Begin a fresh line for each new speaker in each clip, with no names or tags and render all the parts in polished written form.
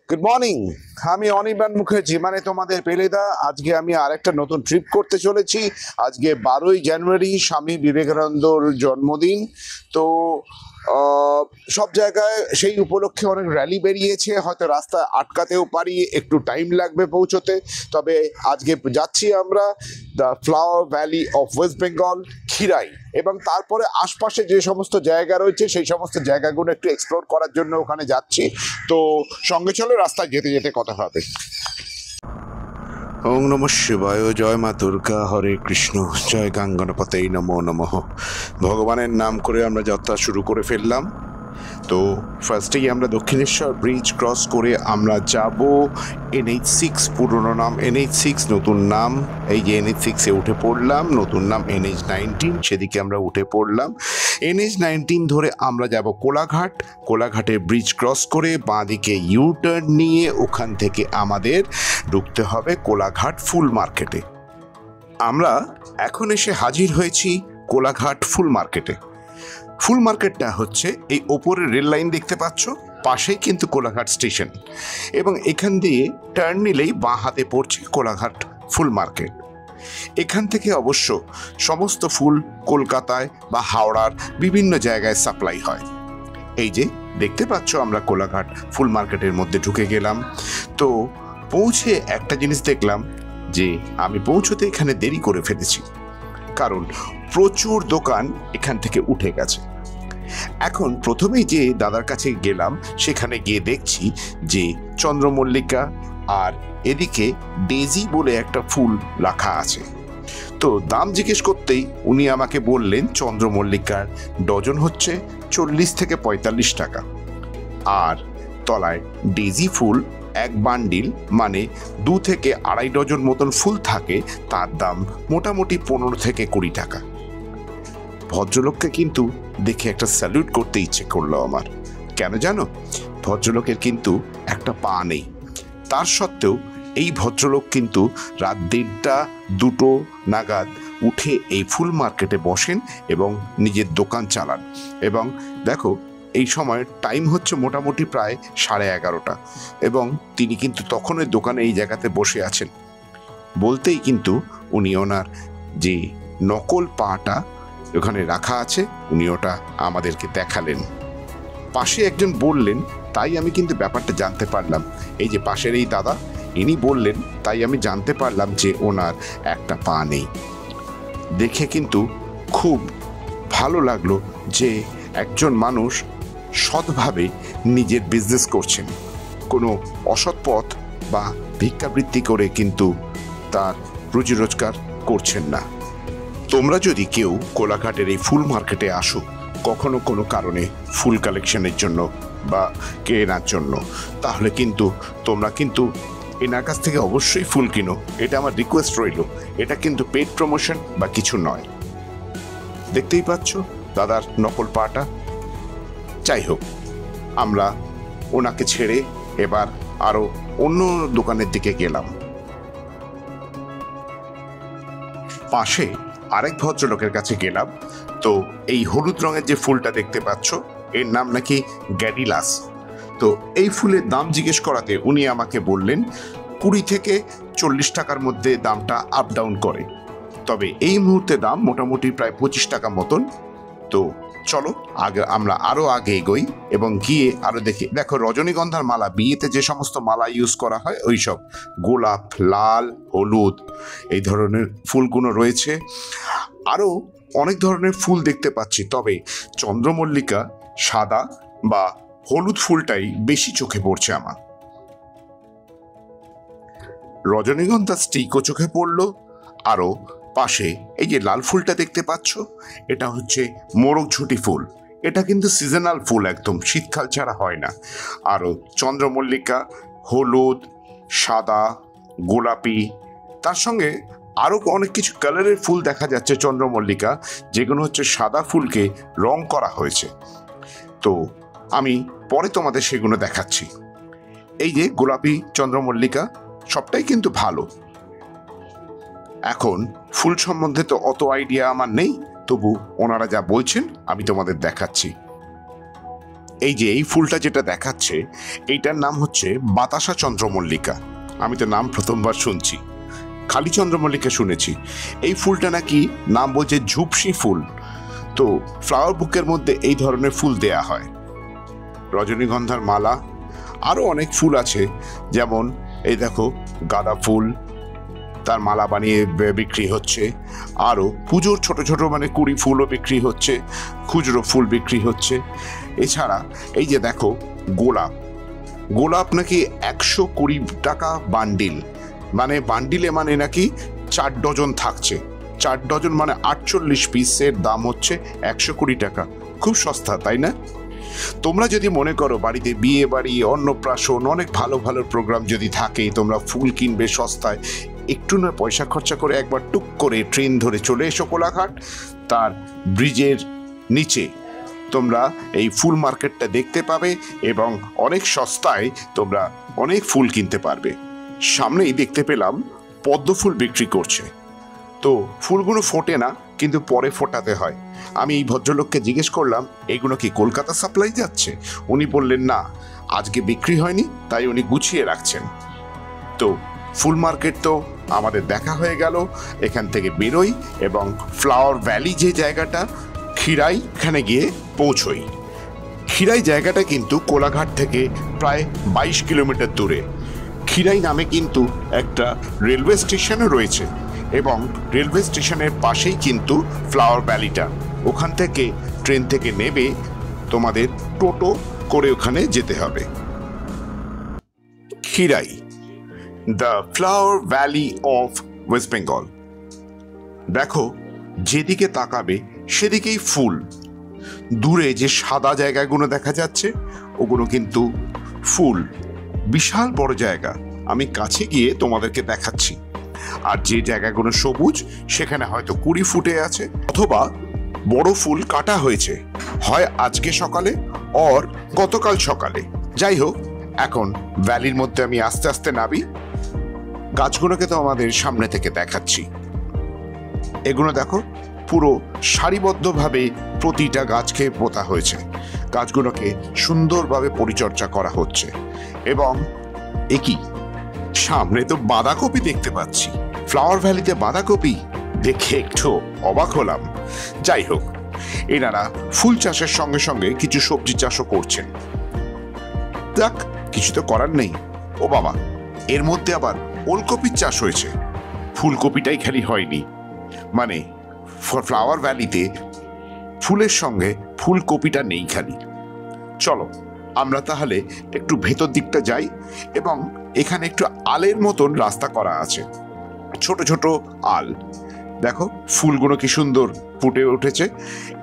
Good morning. আমি অনির্বাণ মুখার্জি, মানে তোমাদের পেলেদা। আজকে আমি আরেকটা নতুন ট্রিপ করতে চলেছি। আজকে 12ই জানুয়ারি, স্বামী বিবেকানন্দর জন্মদিন। তো সব জায়গায় সেই উপলক্ষে অনেক র্যালি বেরিয়েছে, হয়তো রাস্তায় আটকাতেও পারি, একটু টাইম লাগবে পৌঁছতে। তবে আজকে যাচ্ছি আমরা the flower valley of West Bengal, Khirai, এবং তারপরে আশপাশে যে সমস্ত জায়গা রয়েছে সেই সমস্ত জায়গাগুলো একটু এক্সপ্লোর করার জন্য ওখানে যাচ্ছি। তো সঙ্গে চলো, রাস্তায় যেতে যেতে কথা হবে। ওং নমঃ শিবায়, জয় মা দুর্গা, হরে কৃষ্ণ, জয় গঙ্গণপতে নমো নমঃ। ভগবানের নাম করে আমরা যাত্রা শুরু করে ফেললাম। তো ফার্স্টেই আমরা দক্ষিণেশ্বর ব্রিজ ক্রস করে আমরা যাব NH6, পুরনো নাম NH6, নতুন নাম এই যে NH6-এ উঠে পড়লাম, নতুন নাম NH19, সেদিকে আমরা উঠে পড়লাম। NH19 ধরে আমরা যাব কোলাঘাট, কোলাঘাটে ব্রিজ ক্রস করে বাঁদিকে ইউটার্ন নিয়ে ওখান থেকে আমাদের ঢুকতে হবে কোলাঘাট ফুল মার্কেটে। আমরা এখন এসে হাজির হয়েছি কোলাঘাট ফুল মার্কেটে। ফুল মার্কেটটা হচ্ছে এই ওপরের রেল লাইন দেখতে পাচ্ছ, পাশেই কিন্তু কোলাঘাট স্টেশন, এবং এখান দিয়ে টার্ন নিলেই বাঁ হাতে পড়ছে কোলাঘাট ফুল মার্কেট। এখান থেকে অবশ্য সমস্ত ফুল কলকাতায় বা হাওড়ার বিভিন্ন জায়গায় সাপ্লাই হয়। এই যে দেখতে পাচ্ছ, আমরা কোলাঘাট ফুল মার্কেটের মধ্যে ঢুকে গেলাম। তো পৌঁছে একটা জিনিস দেখলাম যে আমি পৌঁছতে এখানে দেরি করে ফেলেছি, কারণ প্রচুর দোকান এখান থেকে উঠে গেছে। এখন প্রথমেই যে দাদার কাছে গেলাম, সেখানে গিয়ে দেখছি যে চন্দ্রমল্লিকা আর এদিকে ডেজি বলে একটা ফুল রাখা আছে। তো দাম জিজ্ঞেস করতেই উনি আমাকে বললেন চন্দ্রমল্লিকার ডজন হচ্ছে 40 থেকে 45 টাকা, আর তলায় ডেজি ফুল এক বান্ডিল, মানে 2 থেকে আড়াই ডজন মতন ফুল থাকে, তার দাম মোটামুটি 15 থেকে 20 টাকা। ভদ্রলোককে কিন্তু দেখে একটা স্যালুট করতে ইচ্ছে করলো আমার। কেন জানো? ভদ্রলোকের কিন্তু একটা পা নেই, তার সত্ত্বেও এই ভদ্রলোক কিন্তু রাত 1:30, 2 নাগাদ উঠে এই ফুল মার্কেটে বসেন এবং নিজের দোকান চালান। এবং দেখো, এই সময় টাইম হচ্ছে মোটামুটি প্রায় 11:30, এবং তিনি কিন্তু তখন ওই দোকানে এই জায়গাতে বসে আছেন। বলতেই কিন্তু উনি ওনার যে নকল পাটা ওখানে রাখা আছে, উনি ওটা আমাদেরকে দেখালেন। পাশে একজন বললেন, তাই আমি কিন্তু ব্যাপারটা জানতে পারলাম। এই যে পাশের এই দাদা, ইনি বললেন, তাই আমি জানতে পারলাম যে ওনার একটা পা নেই। দেখে কিন্তু খুব ভালো লাগলো যে একজন মানুষ সৎভাবে নিজের বিজনেস করছেন, কোনো অসৎ পথ বা ভিক্ষাবৃত্তি করে কিন্তু তার রুজি রোজগার করছেন না। তোমরা যদি কেউ কোলাঘাটের এই ফুল মার্কেটে আসো কখনো কোনো কারণে ফুল কালেকশনের জন্য বা কেনার জন্য, তাহলে কিন্তু তোমরা কিন্তু এনার কাছ থেকে অবশ্যই ফুল কিনো। এটা আমার রিকোয়েস্ট রইল, এটা কিন্তু পেড প্রমোশন বা কিছু নয়। দেখতেই পাচ্ছ দাদার নকল পাটা। যাই হোক, আমরা ওনাকে ছেড়ে এবার আরো অন্য দোকানের দিকে গেলাম। পাশে আরেক ভদ্রলোকের কাছে গেলাম। তো এই হলুদ রঙের যে ফুলটা দেখতে পাচ্ছ, এর নাম নাকি গ্যাডিলাস। তো এই ফুলের দাম জিজ্ঞেস করাতে উনি আমাকে বললেন 20 থেকে 40 টাকার মধ্যে দামটা আপ ডাউন করে, তবে এই মুহূর্তে দাম মোটামুটি প্রায় 25 টাকা মতন। তো চলো আগে আমরা আরো আগে এগোই এবং গিয়ে আরো দেখি। দেখো, রজনীগন্ধার মালা, বিয়েতে যে সমস্ত মালা ইউজ করা হয় ওই সব গোলাপ, লাল, হলুদ, এই ধরনের ফুলগুলো রয়েছে। আরো অনেক ধরনের ফুল দেখতে পাচ্ছি, তবে চন্দ্রমল্লিকা, সাদা বা হলুদ ফুলটাই বেশি চোখে পড়ছে আমার। রজনীগন্ধা স্টিকও চোখে পড়লো। আরো পাশে এই যে লাল ফুলটা দেখতে পাচ্ছ, এটা হচ্ছে মোরগঝুটি ফুল। এটা কিন্তু সিজনাল ফুল, একদম শীতকাল ছাড়া হয় না। আরও চন্দ্রমল্লিকা, হলুদ, সাদা, গোলাপি, তার সঙ্গে আরও অনেক কিছু কালারের ফুল দেখা যাচ্ছে চন্দ্রমল্লিকা, যেগুলো হচ্ছে সাদা ফুলকে রং করা হয়েছে। তো আমি পরে তোমাদের সেগুলো দেখাচ্ছি। এই যে গোলাপি, চন্দ্রমল্লিকা সবটাই কিন্তু ভালো। এখন ফুল সম্বন্ধে তো অত আইডিয়া আমার নেই, তবু ওনারা যা বলছেন আমি তোমাদের দেখাচ্ছি। এই যে এই ফুলটা যেটা দেখাচ্ছে, এইটার নাম হচ্ছে বাতাসা চন্দ্রমল্লিকা। আমি তো নাম প্রথমবার শুনছি, খালি চন্দ্রমল্লিকা শুনেছি। এই ফুলটা নাকি নাম বলছে ঝুপসি ফুল। তো ফ্লাওয়ার বুকের মধ্যে এই ধরনের ফুল দেয়া হয়। রজনীগন্ধার মালা, আরও অনেক ফুল আছে, যেমন এই দেখো গাঁদা ফুল, তার মালা বানিয়ে বিক্রি হচ্ছে। আরও পুজোর ছোট ছোট মানে কুড়ি ফুলও বিক্রি হচ্ছে, খুচরো ফুল বিক্রি হচ্ছে। এছাড়া এই যে দেখো গোলাপ, গোলাপ নাকি 120 টাকা বান্ডিল, মানে বান্ডিলে মানে নাকি 4 ডজন থাকছে। 4 ডজন মানে 48 পিসের দাম হচ্ছে 120 টাকা। খুব সস্তা, তাই না? তোমরা যদি মনে করো বাড়িতে বিয়ে বাড়ি, অন্নপ্রাশন, অনেক ভালো ভালো প্রোগ্রাম যদি থাকে, তোমরা ফুল কিনবে সস্তায়, একটু নয় পয়সা খরচা করে একবার টুক করে ট্রেন ধরে চলে এসো কোলাঘাট। তার ব্রিজের নিচে তোমরা এই ফুল মার্কেটটা দেখতে পাবে এবং অনেক সস্তায় তোমরা অনেক ফুল কিনতে পারবে। সামনেই দেখতে পেলাম পদ্ম ফুল বিক্রি করছে। তো ফুলগুলো ফোটে না, কিন্তু পরে ফোটাতে হয়। আমি এই ভদ্রলোককে জিজ্ঞেস করলাম, এগুলো কি কলকাতা সাপ্লাই যাচ্ছে? উনি বললেন না, আজকে বিক্রি হয়নি, তাই উনি গুছিয়ে রাখছেন। তো ফুল মার্কেট তো আমাদের দেখা হয়ে গেল। এখান থেকে বেরোই এবং ফ্লাওয়ার ভ্যালি যে জায়গাটা, খিরাই, এখানে গিয়ে পৌঁছই। খিরাই জায়গাটা কিন্তু কোলাঘাট থেকে প্রায় 22 কিলোমিটার দূরে। খিরাই নামে কিন্তু একটা রেলওয়ে স্টেশনও রয়েছে এবং রেলওয়ে স্টেশনের পাশেই কিন্তু ফ্লাওয়ার ভ্যালিটা। ওখান থেকে ট্রেন থেকে নেবে তোমাদের টোটো করে ওখানে যেতে হবে। Khirai, the flower valley of West Bengal. দেখো, যেদিকে তাকাবে সেদিকেই ফুল। দূরে যে সাদা জায়গাগুলো দেখা যাচ্ছে, ওগুলো কিন্তু ফুল। বিশাল বড় জায়গা, আমি কাছে গিয়ে তোমাদেরকে দেখাচ্ছি। আর যে জায়গাগুলো সবুজ, সেখানে হয়তো কুড়ি ফুটে আছে, অথবা বড় ফুল কাটা হয়েছে, হয় আজকে সকালে আর গতকাল সকালে। যাই হোক, এখন ভ্যালির মধ্যে আমি আস্তে আস্তে নামি। গাছগুলোকে তো আমাদের সামনে থেকে দেখাচ্ছি। এগুলো দেখো, পুরো সারিবদ্ধভাবে প্রতিটা গাছকে পোতা হয়েছে। গাছগুলোকে সুন্দরভাবে পরিচর্যা করা হচ্ছে। এবং একই সামনে তো বাঁধাকপি দেখতে পাচ্ছি। ফ্লাওয়ার ভ্যালিতে বাঁধাকপি দেখে একটু অবাক হলাম। যাই হোক, এনারা ফুল চাষের সঙ্গে সঙ্গে কিছু সবজি চাষও করছেন। দেখ, কিছু তো করার নেই। ও বাবা, এর মধ্যে আবার ওলকপির চাষ হয়েছে। ফুলকপিটাই খালি হয়নি, মানে ফ্লাওয়ার ভ্যালিতে ফুলের সঙ্গে ফুলকপিটা নেই খালি। চলো আমরা তাহলে একটু ভেতর দিকটা যাই। এবং এখানে একটু আলের মতন রাস্তা করা আছে, ছোট ছোট আল। দেখো ফুলগুলো কি সুন্দর ফুটে উঠেছে।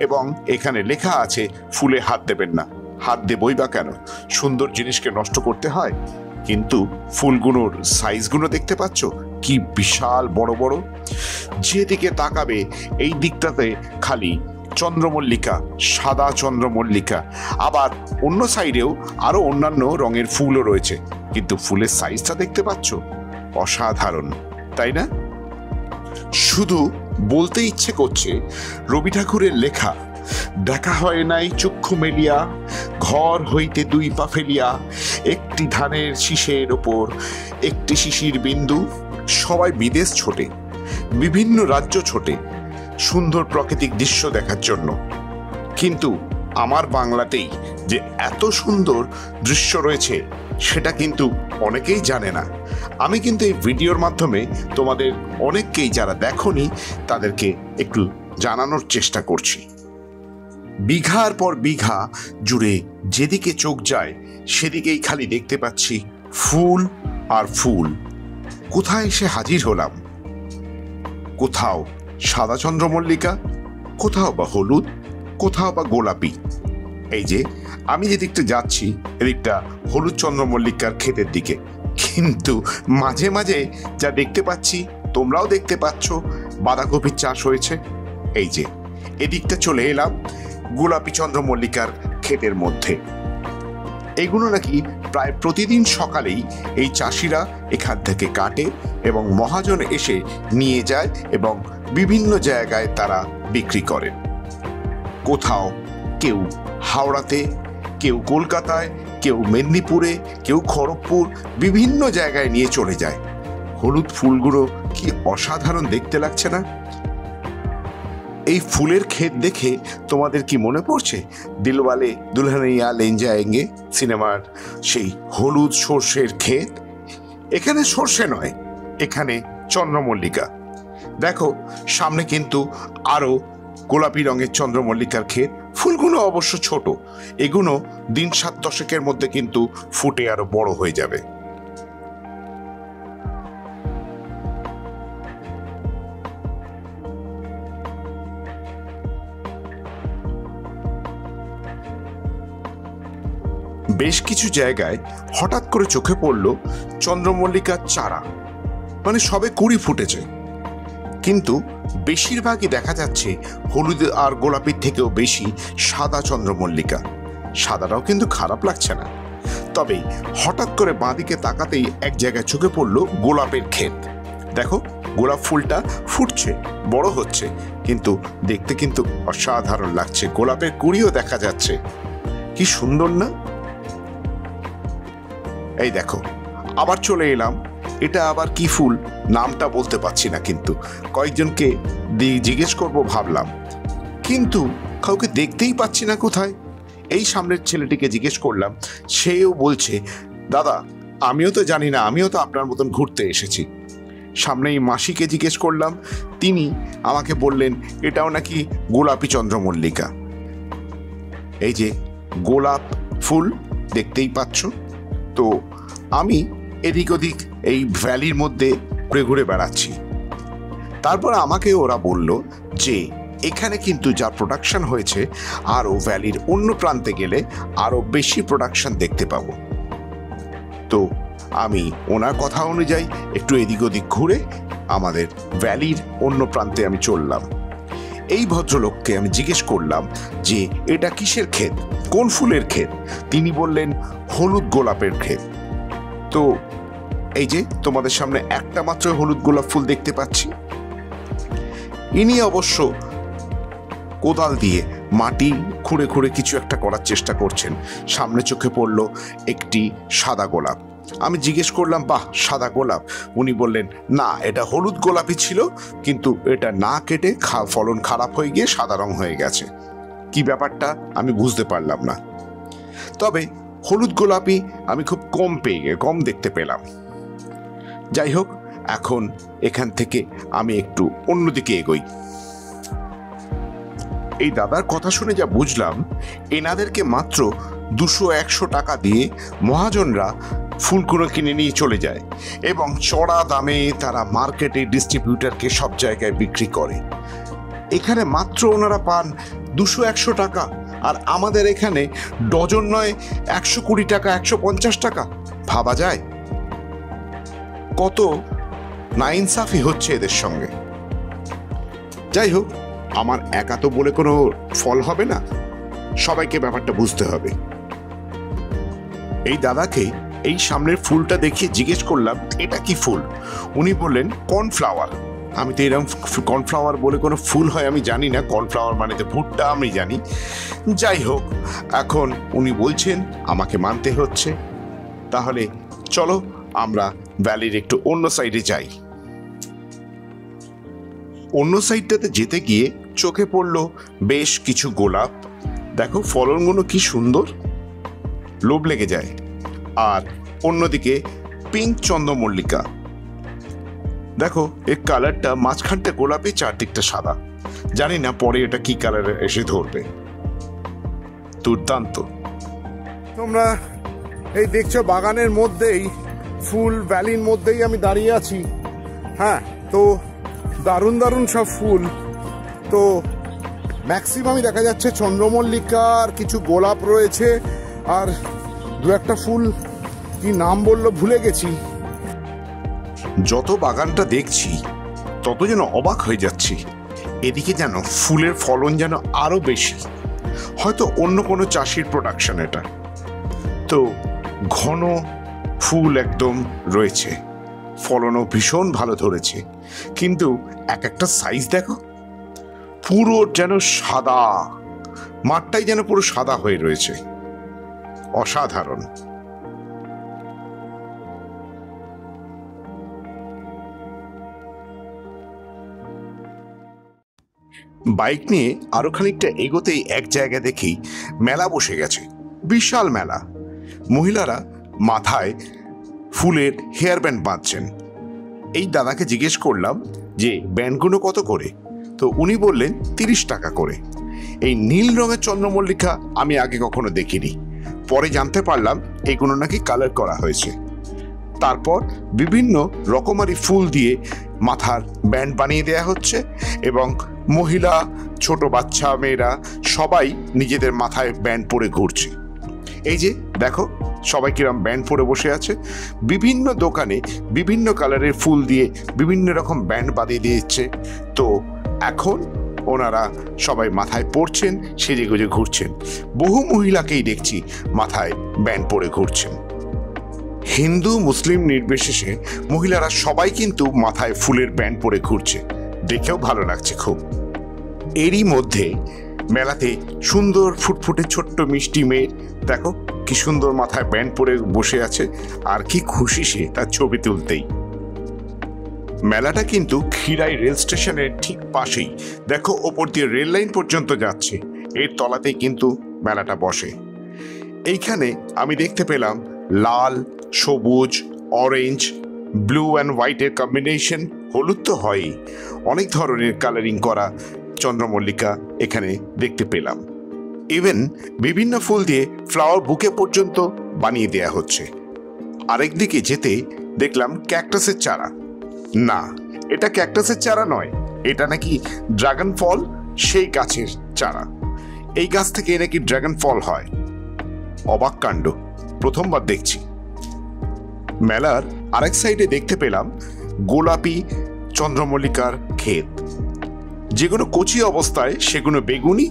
এবং এখানে লেখা আছে, ফুলে হাত দেবেন না। হাত দেবই বা কেন? সুন্দর জিনিসকে নষ্ট করতে হয়? কিন্তু ফুলগুলোর সাইজগুলো দেখতে পাচ্ছ কি বিশাল বড় বড়। যেদিকে তাকাবে এই দিকটাতে খালি চন্দ্রমল্লিকা, সাদা চন্দ্রমল্লিকা। আবার অন্য সাইডেও আরো অন্যান্য রঙের ফুলও রয়েছে, কিন্তু ফুলের সাইজটা দেখতে পাচ্ছ, অসাধারণ, তাই না? শুধু বলতে ইচ্ছে করছে, রবি ঠাকুরের লেখা, দেখা হয় নাই চক্ষু মেলিয়া, ঘর হইতে 2 পা ফেলিয়া, একটি ধানের শীষের ওপর একটি শিশির বিন্দু। সবাই বিদেশ ছোটে, বিভিন্ন রাজ্য ছোটে সুন্দর প্রাকৃতিক দৃশ্য দেখার জন্য, কিন্তু আমার বাংলাতেই যে এত সুন্দর দৃশ্য রয়েছে সেটা কিন্তু অনেকেই জানে না। আমি কিন্তু এই ভিডিওর মাধ্যমে তোমাদের অনেককেই, যারা দেখোনি, তাদেরকে একটু জানানোর চেষ্টা করছি। বিঘার পর বিঘা জুড়ে যেদিকে চোখ যায় সেদিকেই খালি দেখতে পাচ্ছি ফুল আর ফুল। কোথায় এসে হাজির হলাম? কোথাও সাদা চন্দ্রমল্লিকা, কোথাও বা হলুদ, কোথাও বা গোলাপি। এই যে আমি যেদিকটা যাচ্ছি, এদিকটা হলুদ চন্দ্রমল্লিকার ক্ষেতের দিকে, কিন্তু মাঝে মাঝে যা দেখতে পাচ্ছি, তোমরাও দেখতে পাচ্ছ, বাঁধাকপির চাষ হয়েছে। এই যে এদিকটা চলে এলাম গোলাপি চন্দ্রমল্লিকার ক্ষেতের মধ্যে। এগুলো নাকি প্রায় প্রতিদিন সকালেই এই চাষিরা এখান থেকে কাটে এবং মহাজন এসে নিয়ে যায় এবং বিভিন্ন জায়গায় তারা বিক্রি করেন। কোথাও কেউ হাওড়াতে, কেউ কলকাতায়, কেউ মেদিনীপুরে, কেউ খড়গপুর, বিভিন্ন জায়গায় নিয়ে চলে যায়। হলুদ ফুলগুলো কি অসাধারণ দেখতে লাগছে না? এই ফুলের ক্ষেত দেখে তোমাদের কি মনে পড়ছে দিলওয়ালে দুলহানিয়া লে যায়েঙ্গে সিনেমার সেই হলুদ সর্ষের ক্ষেত? এখানে সর্ষে নয়, এখানে চন্দ্রমল্লিকা। দেখো সামনে কিন্তু আরো গোলাপি রঙের চন্দ্রমল্লিকার ক্ষেত। ফুলগুলো অবশ্য ছোট, এগুলো দিন 7-10 মধ্যে কিন্তু ফুটে আরো বড় হয়ে যাবে। বেশ কিছু জায়গায় হঠাৎ করে চোখে পড়ল চন্দ্রমল্লিকার চারা, মানে সবে কুড়ি ফুটেছে, কিন্তু বেশিরভাগই দেখা যাচ্ছে হলুদ আর গোলাপির থেকেও বেশি সাদা চন্দ্রমল্লিকা। সাদাটাও কিন্তু খারাপ লাগছে না, তবে হঠাৎ করে বাঁদিকে তাকাতেই এক জায়গায় চোখে পড়ল গোলাপের ক্ষেত। দেখো গোলাপ ফুলটা ফুটছে, বড় হচ্ছে, কিন্তু দেখতে কিন্তু অসাধারণ লাগছে। গোলাপের কুড়িও দেখা যাচ্ছে, কি সুন্দর না? এই দেখো আবার চলে এলাম, এটা আবার কি ফুল নামটা বলতে পারছি না, কিন্তু কয়েকজনকে জিজ্ঞেস করব ভাবলাম, কিন্তু কাউকে দেখতেই পাচ্ছি না কোথায়। এই সামনের ছেলেটিকে জিজ্ঞেস করলাম, সেও বলছে দাদা আমিও তো জানি না, আমিও তো আপনার মতন ঘুরতে এসেছি। সামনে এই মাসিকে জিজ্ঞেস করলাম, তিনি আমাকে বললেন এটাও নাকি গোলাপি চন্দ্রমল্লিকা। এই যে গোলাপ ফুল দেখতেই পাচ্ছ। তো আমি এদিক ওদিক এই ভ্যালির মধ্যে ঘুরে ঘুরে বেড়াচ্ছি। তারপর আমাকে ওরা বলল যে এখানে কিন্তু যা প্রোডাকশন হয়েছে আরও ভ্যালির অন্য প্রান্তে গেলে আরও বেশি প্রোডাকশন দেখতে পাবো। তো আমি ওনার কথা অনুযায়ী একটু এদিক ওদিক ঘুরে আমাদের ভ্যালির অন্য প্রান্তে আমি চললাম। এই ভদ্রলোককে আমি জিজ্ঞেস করলাম যে এটা কিসের ক্ষেত, কোন ফুলের ক্ষেত? তিনি বললেন হলুদ গোলাপের ক্ষেত। তো এই যে তোমাদের সামনে একটা মাত্র হলুদ গোলাপ ফুল দেখতে পাচ্ছি। ইনি অবশ্য কোদাল দিয়ে মাটি খুঁড়ে খুঁড়ে কিছু একটা করার চেষ্টা করছেন। সামনে চোখে পড়ল একটি সাদা গোলাপ। আমি জিজ্ঞেস করলাম বাহ সাদা গোলাপ? উনি বললেন না, এটা হলুদ গোলাপই ছিল, কিন্তু এটা না কেটে ফলন খারাপ হয়ে গিয়ে সাদা রং হয়ে গেছে। কি ব্যাপারটা আমি বুঝতে পারলাম না, তবে হলুদ গোলাপি আমি খুব কম দেখতে পেলাম। যাই হোক, এখন এখান থেকে আমি একটু অন্যদিকে এগোই। এই দাদার কথা শুনে যা বুঝলাম, এনাদেরকে মাত্র 200-100 টাকা দিয়ে মহাজনরা ফুলগুলো কিনে নিয়ে চলে যায় এবং চড়া দামে তারা মার্কেটে ডিস্ট্রিবিউটারকে সব জায়গায় বিক্রি করে। এখানে মাত্র ওনারা পান 200-100 টাকা, আর আমাদের এখানে ডজন নয় 120 টাকা, 150 টাকা। ভাবা যায় কত নাইনসাফি হচ্ছে এদের সঙ্গে। যাই হোক, আমার একা তো বলে কোনো ফল হবে না, সবাইকে ব্যাপারটা বুঝতে হবে। এই দাদাকে এই সামনের ফুলটা দেখিয়ে জিজ্ঞেস করলাম এটা কি ফুল? উনি বললেন কর্নফ্লাওয়ার। আমি তো এরকম কর্নফ্লাওয়ার বলে কোনো ফুল হয় আমি জানি না, কর্নফ্লাওয়ার মানে তো ভুট্টা আমি জানি। যাই হোক, এখন উনি বলছেন আমাকে মানতে হচ্ছে। তাহলে চলো আমরা ভ্যালির একটু অন্য সাইডে যাই। অন্য সাইডটাতে যেতে গিয়ে চোখে পড়ল বেশ কিছু গোলাপ। দেখো ফলনগুলো কি সুন্দর, লোভ লেগে যায়। আর অন্যদিকে পিঙ্ক চন্দ্রমল্লিকা, দেখো এর কালারটা মাঝখানটা গোলাপি, চারদিকটা সাদা। জানি না পরে এটা কি কালারে এসে ধরবে। দুর্দান্ত।
তোমরা এই দেখছো বাগানের মধ্যেই, ফুল ভ্যালির মধ্যেই আমি দাঁড়িয়ে আছি। হ্যাঁ, তো দারুণ দারুণ সব ফুল। তো ম্যাক্সিমামই দেখা যাচ্ছে চন্দ্রমল্লিকা, আর কিছু গোলাপ রয়েছে, আর দু একটা ফুল কি নাম বললো ভুলে গেছি।
যত বাগানটা দেখছি তত যেন অবাক হয়ে যাচ্ছি। এদিকে যেন ফুলের ফলন যেন আরো বেশি, হয়তো অন্য কোনো চাষির প্রোডাকশন এটা। তো ঘন ফুল একদম রয়েছে, ফলনও ভীষণ ভালো ধরেছে, কিন্তু এক একটা সাইজ দেখো, পুরো যেন সাদা, মাঠটাই যেন পুরো সাদা হয়ে রয়েছে। অসাধারণ। বাইক নিয়ে আরো খানিকটা এগোতেই এক জায়গায় দেখি মেলা বসে গেছে, বিশাল মেলা। মহিলারা মাথায় ফুলের হেয়ার ব্যান্ড বাঁধছেন। এই দাদাকে জিজ্ঞেস করলাম যে ব্যান্ডগুলো কত করে, তো উনি বললেন 30 টাকা করে। এই নীল রঙের চন্দ্রমল্লিকা আমি আগে কখনো দেখিনি, পরে জানতে পারলাম এগুলো নাকি কালার করা হয়েছে। তারপর বিভিন্ন রকমারি ফুল দিয়ে মাথার ব্যান্ড বানিয়ে দেয়া হচ্ছে এবং মহিলা, ছোট বাচ্চা, মেয়েরা সবাই নিজেদের মাথায় ব্যান্ড পরে ঘুরছে। এই যে দেখো সবাই কিরম ব্যান্ড পরে বসে আছে। বিভিন্ন দোকানে বিভিন্ন কালারের ফুল দিয়ে বিভিন্ন রকম ব্যান্ড বাঁধিয়ে দিয়েছে। তো এখন ওনারা সবাই মাথায় পরছেন, সেজে গুজে ঘুরছেন। বহু মহিলাকেই দেখছি মাথায় ব্যান্ড পরে ঘুরছেন। হিন্দু মুসলিম নির্বিশেষে মহিলারা সবাই কিন্তু মাথায় ফুলের ব্যান্ড পরে ঘুরছে, দেখেও ভালো লাগছে খুব। এরই মধ্যে মেলাতে সুন্দর ফুটফুটে ছোট্ট মিষ্টি মেয়ে, দেখো কি সুন্দর মাথায় ব্যান্ড পরে বসে আছে, আর কি খুশি সে তার ছবি তুলতেই। মেলাটা কিন্তু খিরাই রেল স্টেশনের ঠিক পাশেই, দেখো ওপর দিয়ে রেল লাইন পর্যন্ত যাচ্ছে, এর তলাতেই কিন্তু মেলাটা বসে। এইখানে আমি দেখতে পেলাম লাল, সবুজ, অরেঞ্জ, ব্লু অ্যান্ড হোয়াইটের কম্বিনেশন, হলুদ তো হয়ই, অনেক ধরনের কালারিং করা চন্দ্রমল্লিকা এখানে দেখতে পেলাম। ইভেন বিভিন্ন ফুল দিয়ে ফ্লাওয়ার বুকে পর্যন্ত বানিয়ে দেয়া হচ্ছে। আরেক দিকে যেতে দেখলাম ক্যাকটাসের চারা। না, এটা ক্যাকটাসের চারা নয়, এটা নাকি ড্রাগন ফল, সেই গাছের চারা। এই গাছ থেকে নাকি ড্রাগন ফল হয়। অবাক কাণ্ড, প্রথমবার দেখছি। মেলার আরেক সাইডে দেখতে পেলাম গোলাপি চন্দ্রমল্লিকার ক্ষেত। যেগুলো কচি অবস্থায় সেগুলো বেগুনি,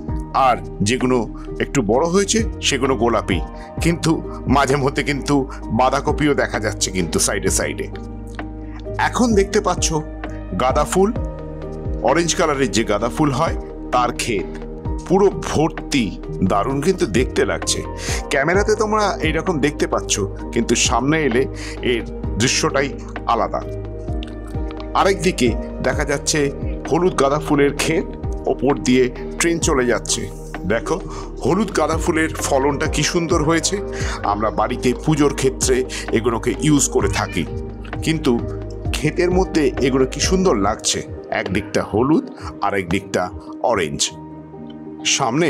আর যেগুলো একটু বড় হয়েছে সেগুলো গোলাপি, কিন্তু মাঝে মধ্যে কিন্তু বাঁধাকপিও দেখা যাচ্ছে কিন্তু সাইডে সাইডে। এখন দেখতে পাচ্ছ গাঁদা ফুল, অরেঞ্জ কালারের যে গাঁদা ফুল হয় তার ক্ষেত পুরো ভর্তি, দারুণ কিন্তু দেখতে লাগছে। ক্যামেরাতে তোমরা এইরকম দেখতে পাচ্ছ, কিন্তু সামনে এলে এর দৃশ্যটাই আলাদা। আরেক দিকে দেখা যাচ্ছে হলুদ গাঁদা ফুলের ক্ষেত, ওপর দিয়ে ট্রেন চলে যাচ্ছে। দেখো হলুদ গাঁদা ফুলের ফলনটা কি সুন্দর হয়েছে। আমরা বাড়িতে পুজোর ক্ষেত্রে এগুলোকে ইউজ করে থাকি, কিন্তু ক্ষেতের মধ্যে এগুলো কি সুন্দর লাগছে। একদিকটা হলুদ আর একদিকটা অরেঞ্জ। সামনে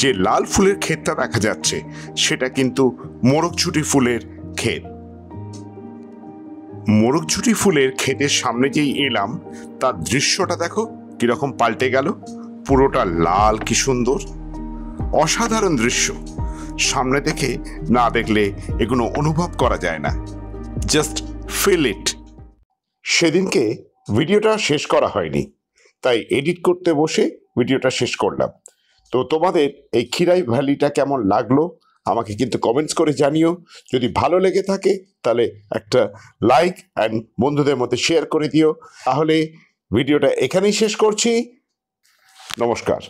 যে লাল ফুলের ক্ষেতটা দেখা যাচ্ছে সেটা কিন্তু মোরগঝুটি ফুলের ক্ষেত। মোরগঝুটি ফুলের ক্ষেতের সামনে যেই এলাম, তার দৃশ্যটা দেখো কিরকম পাল্টে গেল। পুরোটা লাল, কি সুন্দর, অসাধারণ দৃশ্য। সামনে থেকে না দেখলে এগুলো অনুভব করা যায় না, জাস্ট ফিল ইট। সেদিনকে ভিডিওটা শেষ করা হয়নি, তাই এডিট করতে বসে ভিডিওটা শেষ করলাম। তো তোমাদের এই খিরাই ভ্যালিটা কেমন লাগলো আমাকে কিন্তু কমেন্টস করে জানিও। যদি ভালো লেগে থাকে তাহলে একটা লাইক অ্যান্ড বন্ধুদের মধ্যে শেয়ার করে দিও। তাহলে ভিডিওটা এখানেই শেষ করছি। নমস্কার।